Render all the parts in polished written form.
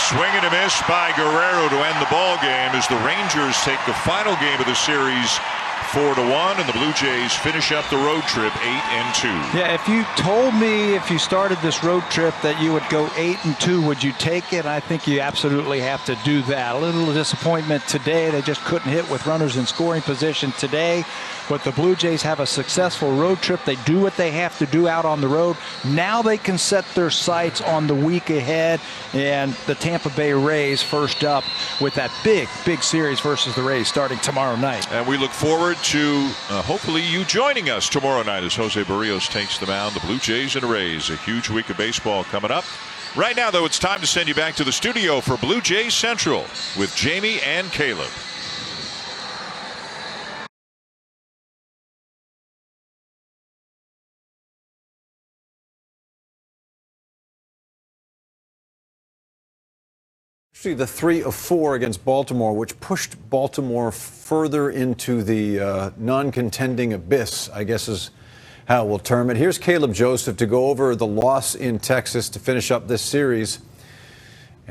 Swing and a miss by Guerrero to end the ball game as the Rangers take the final game of the series 4-1, and the Blue Jays finish up the road trip 8-2. Yeah, if you told me if you started this road trip that you would go 8-2, would you take it? I think you absolutely have to do that. A little disappointment today. They just couldn't hit with runners in scoring position today. But the Blue Jays have a successful road trip. They do what they have to do out on the road. Now they can set their sights on the week ahead, and the Tampa Bay Rays first up with that big series versus the Rays starting tomorrow night. And we look forward to hopefully you joining us tomorrow night as Jose Barrios takes the mound. The Blue Jays and the Rays, a huge week of baseball coming up. Right now, though, it's time to send you back to the studio for Blue Jays Central with Jamie and Caleb. Actually, the 3 of 4 against Baltimore, which pushed Baltimore further into the non-contending abyss, I guess is how we'll term it. Here's Caleb Joseph to go over the loss in Texas to finish up this series.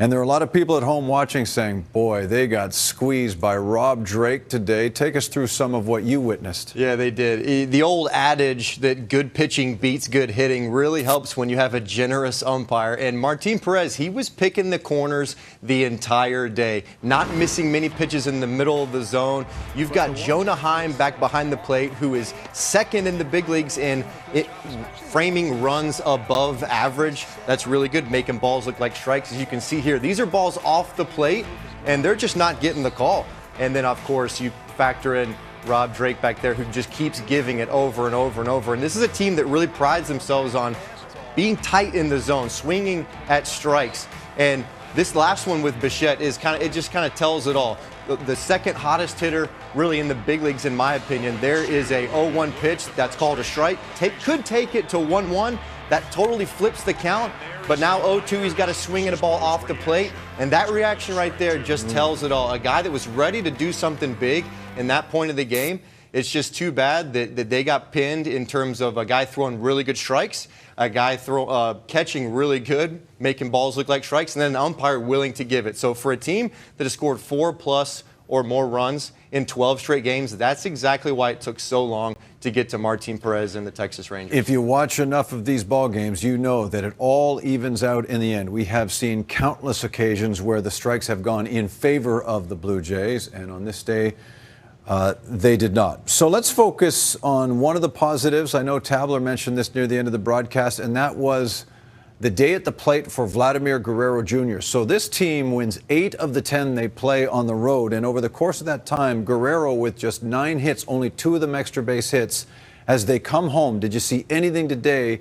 And there are a lot of people at home watching saying, boy, they got squeezed by Rob Drake today. Take us through some of what you witnessed. Yeah, they did. The old adage that good pitching beats good hitting really helps when you have a generous umpire. And Martin Perez, he was picking the corners the entire day, not missing many pitches in the middle of the zone. You've got Jonah Heim back behind the plate, who is second in the big leagues in framing runs above average. That's really good, making balls look like strikes. As you can see here, these are balls off the plate, and they're just not getting the call. And then, of course, you factor in Rob Drake back there, who just keeps giving it over and over and over. And this is a team that really prides themselves on being tight in the zone, swinging at strikes. And this last one with Bichette is it just kind of tells it all. The second hottest hitter really in the big leagues, in my opinion. There is a 0-1 pitch that's called a strike. Could take it to 1-1. That totally flips the count. But now 0-2, he's got to swing at a ball off the plate. And that reaction right there just tells it all. A guy that was ready to do something big in that point of the game. It's just too bad that they got pinned in terms of a guy throwing really good strikes, a guy catching really good, making balls look like strikes, and then an umpire willing to give it. So for a team that has scored 4+ or more runs in 12 straight games, that's exactly why it took so long to get to Martin Perez and the Texas Rangers. If you watch enough of these ball games, you know that it all evens out in the end. We have seen countless occasions where the strikes have gone in favor of the Blue Jays, and on this day, they did not. So let's focus on one of the positives. I know Tabler mentioned this near the end of the broadcast, and that was the day at the plate for Vladimir Guerrero Jr. So this team wins 8 of the 10 they play on the road, and over the course of that time, Guerrero with just 9 hits, only 2 of them extra base hits. As they come home, did you see anything today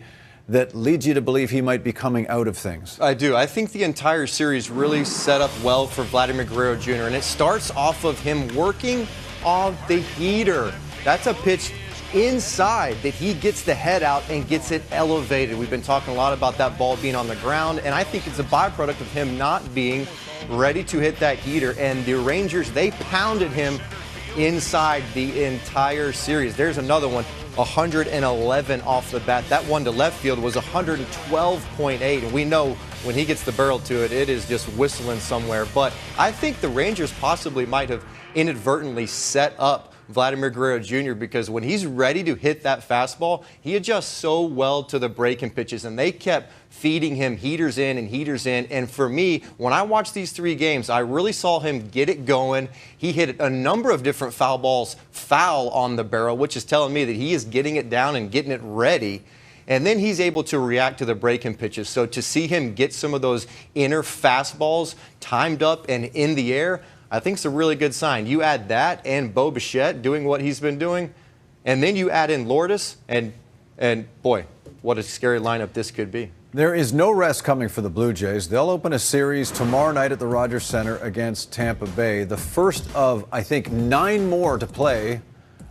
that leads you to believe he might be coming out of things? I do. I think the entire series really set up well for Vladimir Guerrero Jr., and it starts off of him working on the heater. That's a pitch inside that he gets the head out and gets it elevated. We've been talking a lot about that ball being on the ground, and I think it's a byproduct of him not being ready to hit that heater. And the Rangers, they pounded him inside the entire series. There's another one, 111 off the bat. That one to left field was 112.8, and we know when he gets the barrel to it, it is just whistling somewhere. But I think the Rangers possibly might have inadvertently set up Vladimir Guerrero Jr. because when he's ready to hit that fastball, he adjusts so well to the breaking pitches, and they kept feeding him heaters in and heaters in. And for me, when I watched these 3 games, I really saw him get it going. He hit a number of different foul balls foul on the barrel, which is telling me that he is getting it down and getting it ready. And then he's able to react to the breaking pitches. So to see him get some of those inner fastballs timed up and in the air, I think it's a really good sign. You add that and Bo Bichette doing what he's been doing, and then you add in Lourdes, and boy, what a scary lineup this could be. There is no rest coming for the Blue Jays. They'll open a series tomorrow night at the Rogers Center against Tampa Bay. The first of, I think, 9 more to play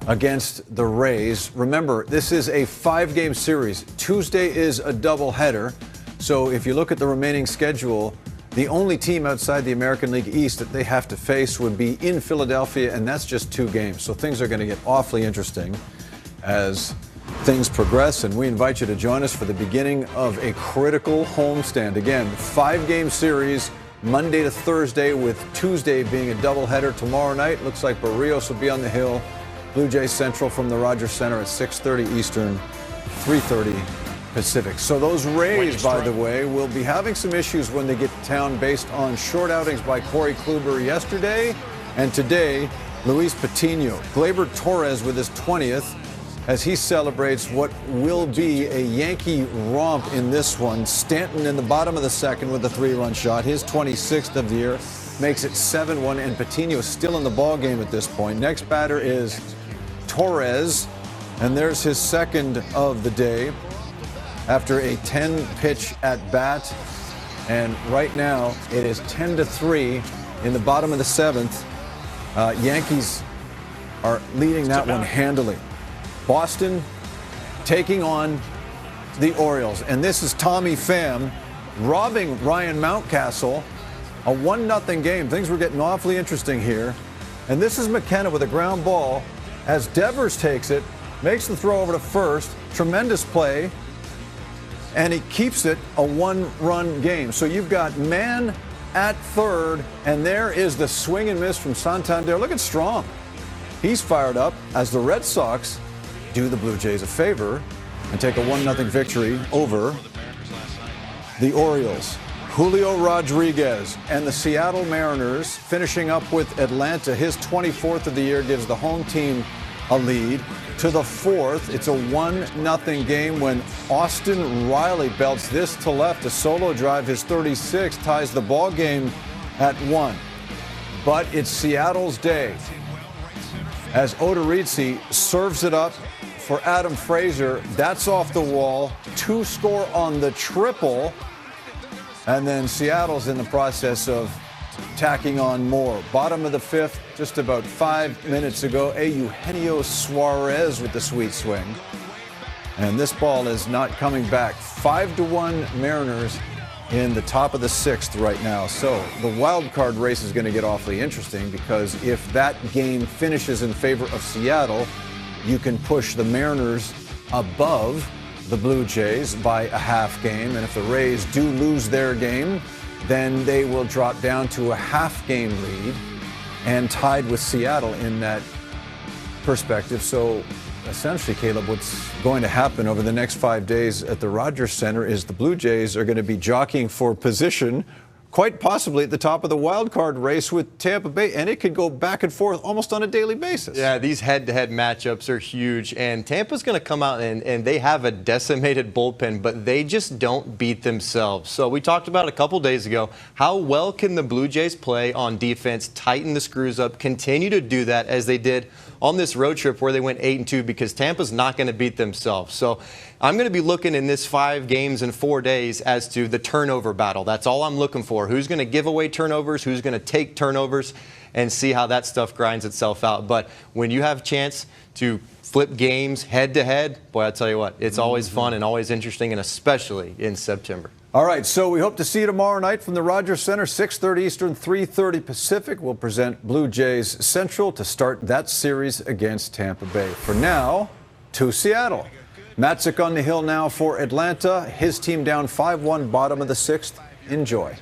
against the Rays. Remember, this is a 5-game series. Tuesday is a doubleheader. So if you look at the remaining schedule, the only team outside the American League East that they have to face would be in Philadelphia, and that's just 2 games. So things are going to get awfully interesting as things progress, and we invite you to join us for the beginning of a critical homestand. Again, 5-game series, Monday to Thursday, with Tuesday being a doubleheader tomorrow night. Looks like Barrios will be on the hill. Blue Jays Central from the Rogers Center at 6:30 Eastern, 3:30 Pacific. So those Rays, by the way, will be having some issues when they get to town based on short outings by Corey Kluber yesterday and today. Luis Patino, Gleyber Torres with his 20th as he celebrates what will be a Yankee romp in this one. Stanton in the bottom of the second with a 3-run shot, his 26th of the year, makes it 7-1, and Patino is still in the ball game at this point. Next batter is Torres, and there's his second of the day after a 10-pitch at bat. And right now it is 10-3 in the bottom of the seventh. Yankees are leading that one handily. Boston taking on the Orioles. And this is Tommy Pham robbing Ryan Mountcastle. A 1-0 game. Things were getting awfully interesting here. And this is McKenna with a ground ball as Devers takes it, makes the throw over to first. Tremendous play. And he keeps it a 1-run game. So you've got man at third, and there is the swing and miss from Santander. Look at Strong. He's fired up as the Red Sox do the Blue Jays a favor and take a 1-0 victory over the Orioles. Julio Rodriguez and the Seattle Mariners finishing up with Atlanta. His 24th of the year gives the home team a lead. To the fourth, it's a 1-0 game when Austin Riley belts this to left. A solo drive, his 36th, ties the ball game at 1. But it's Seattle's day as Odorizzi serves it up for Adam Frazier. That's off the wall. 2 score on the triple. And then Seattle's in the process of tacking on more. Bottom of the fifth, just about 5 minutes ago, Eugenio Suarez with the sweet swing. And this ball is not coming back. 5-1 Mariners in the top of the sixth right now. So the wild card race is going to get awfully interesting, because if that game finishes in favor of Seattle, you can push the Mariners above the Blue Jays by a half game. And if the Rays do lose their game, then they will drop down to a half-game lead and tied with Seattle in that perspective. So essentially, Caleb, what's going to happen over the next 5 days at the Rogers Center is the Blue Jays are going to be jockeying for position, quite possibly at the top of the wild card race with Tampa Bay, and it could go back and forth almost on a daily basis. Yeah, these head-to-head matchups are huge, and Tampa's going to come out and they have a decimated bullpen, but they just don't beat themselves. So we talked about a couple days ago, how well can the Blue Jays play on defense, tighten the screws up, continue to do that as they did on this road trip where they went 8-2, because Tampa's not going to beat themselves. So I'm going to be looking in this 5 games in 4 days as to the turnover battle. That's all I'm looking for. Who's going to give away turnovers? Who's going to take turnovers? And see how that stuff grinds itself out. But when you have a chance to flip games head to head, boy, I'll tell you what, it's always fun and always interesting, and especially in September. All right, so we hope to see you tomorrow night from the Rogers Center, 6:30 Eastern, 3:30 Pacific. We'll present Blue Jays Central to start that series against Tampa Bay. For now, to Seattle. Matzik on the hill now for Atlanta. His team down 5-1, bottom of the sixth. Enjoy.